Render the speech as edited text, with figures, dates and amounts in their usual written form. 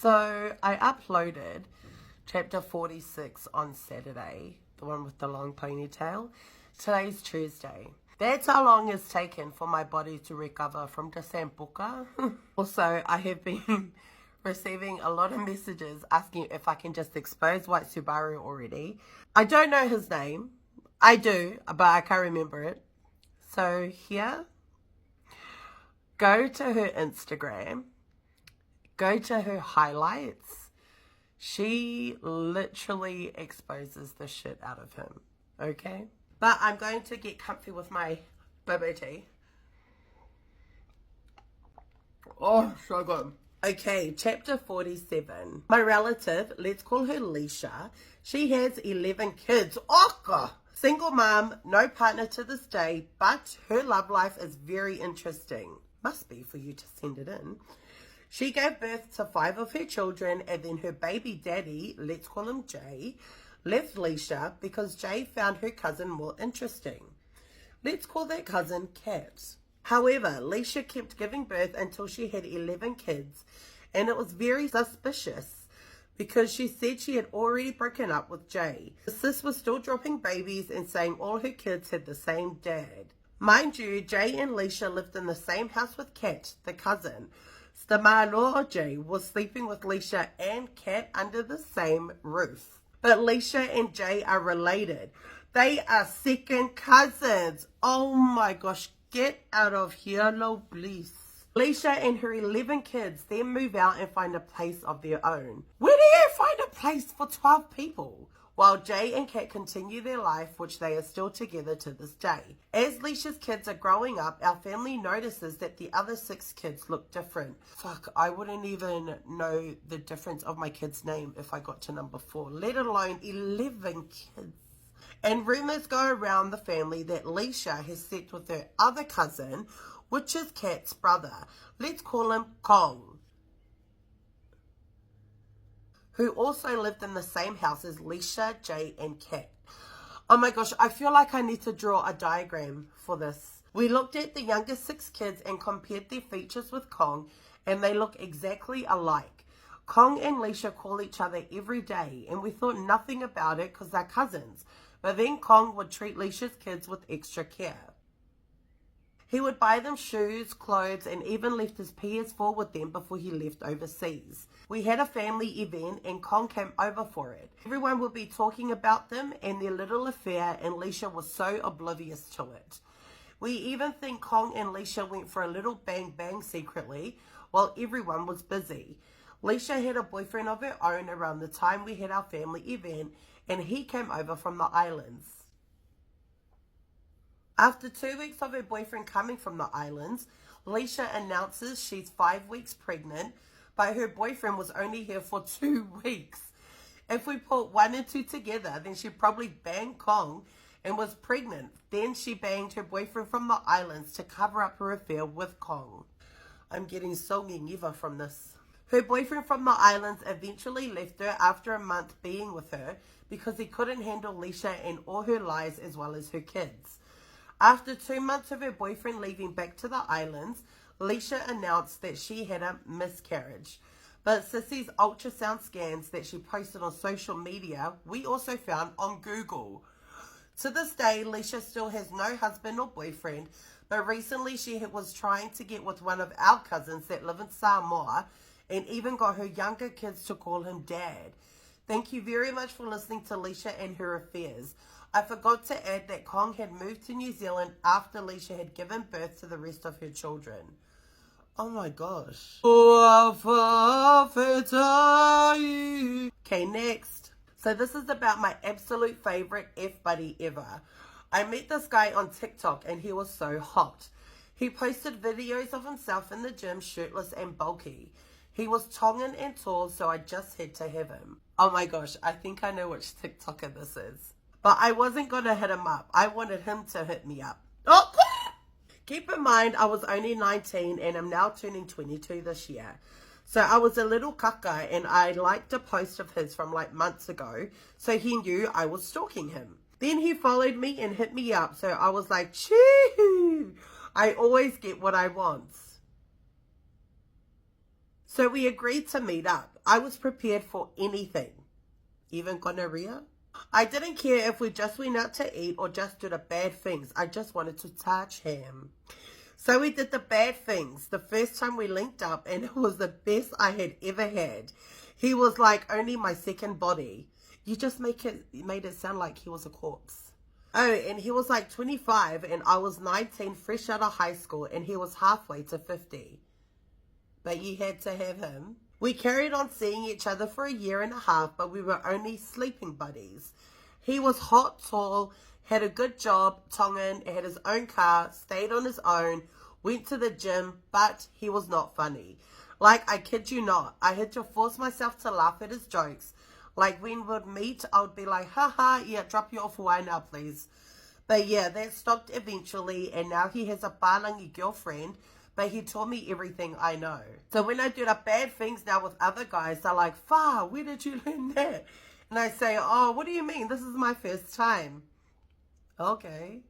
So I uploaded chapter 46 on Saturday, the one with the long ponytail. Today's Tuesday. That's how long it's taken for my body to recover from the sambuca. Also, I have been receiving a lot of messages asking if I can just expose White Subaru already. I don't know his name. I do, but I can't remember it. So here, go to her Instagram. Go to her highlights. She literally exposes the shit out of him. Okay? But I'm going to get comfy with my bubble tea. Oh, so good. Okay, chapter 47. My relative, let's call her Leisha. She has 11 kids. Oh, God. Single mom, no partner to this day, but her love life is very interesting. Must be for you to send it in. She gave birth to 5 of her children, and then her baby daddy, let's call him Jay, left Leisha because Jay found her cousin more interesting. Let's call that cousin Kat. However, Leisha kept giving birth until she had 11 kids, and it was very suspicious because she said she had already broken up with Jay. The sis was still dropping babies and saying all her kids had the same dad. Mind you, Jay and Leisha lived in the same house with Kat, the cousin. Stamalo Jay was sleeping with Leisha and Kat under the same roof. But Leisha and Jay are related. They are second cousins. Oh my gosh, get out of here, no please. Leisha and her 11 kids then move out and find a place of their own. Where do you find a place for 12 people? While Jay and Kat continue their life, which they are still together to this day. As Leisha's kids are growing up, our family notices that the other 6 kids look different. Fuck, I wouldn't even know the difference of my kid's name if I got to number 4, let alone 11 kids. And rumors go around the family that Leisha has slept with her other cousin, which is Kat's brother. Let's call him Kong, who also lived in the same house as Leisha, Jay, and Kat. Oh my gosh, I feel like I need to draw a diagram for this. We looked at the youngest 6 kids and compared their features with Kong, and they look exactly alike. Kong and Leisha call each other every day, and we thought nothing about it because they're cousins. But then Kong would treat Leisha's kids with extra care. He would buy them shoes, clothes, and even left his PS4 with them before he left overseas. We had a family event and Kong came over for it. Everyone would be talking about them and their little affair, and Leisha was so oblivious to it. We even think Kong and Leisha went for a little bang bang secretly while everyone was busy. Leisha had a boyfriend of her own around the time we had our family event, and he came over from the islands. After 2 weeks of her boyfriend coming from the islands, Leisha announces she's 5 weeks pregnant, but her boyfriend was only here for 2 weeks. If we put 1 and 2 together, then she probably banged Kong and was pregnant. Then she banged her boyfriend from the islands to cover up her affair with Kong. I'm getting so ngiva from this. Her boyfriend from the islands eventually left her after a month being with her because he couldn't handle Leisha and all her lies as well as her kids. After 2 months of her boyfriend leaving back to the islands, Leisha announced that she had a miscarriage. But Sissy's ultrasound scans that she posted on social media, we also found on Google. To this day, Leisha still has no husband or boyfriend, but recently she was trying to get with one of our cousins that live in Samoa and even got her younger kids to call him Dad. Thank you very much for listening to Leisha and her affairs. I forgot to add that Kong had moved to New Zealand after Leisha had given birth to the rest of her children. Oh my gosh. Okay, next. So this is about my absolute favorite F-buddy ever. I met this guy on TikTok and he was so hot. He posted videos of himself in the gym shirtless and bulky. He was Tongan and tall, so I just had to have him. Oh my gosh, I think I know which TikToker this is. But I wasn't going to hit him up. I wanted him to hit me up. Oh! Keep in mind, I was only 19 and I'm now turning 22 this year. So I was a little kaka and I liked a post of his from like months ago. So he knew I was stalking him. Then he followed me and hit me up. So I was like, chee! I always get what I want. So we agreed to meet up. I was prepared for anything, even gonorrhea. I didn't care if we just went out to eat or just did the bad things. I just wanted to touch him. So we did the bad things the first time we linked up, and it was the best I had ever had. He was like only my second body. You just made it sound like he was a corpse. Oh, and he was like 25 and I was 19, fresh out of high school, and he was halfway to 50. But you had to have him. We carried on seeing each other for a year and a half, but we were only sleeping buddies. He was hot, tall, had a good job, Tongan, had his own car, stayed on his own, went to the gym, but he was not funny. Like, I kid you not, I had to force myself to laugh at his jokes. Like, when we'd meet, I would be like, haha, yeah, drop you off Hawaii now, please. But yeah, that stopped eventually, and now he has a Palangi girlfriend, but he taught me everything I know. So when I do the bad things now with other guys, they're like, Fa, where did you learn that? And I say, oh, what do you mean? This is my first time. Okay.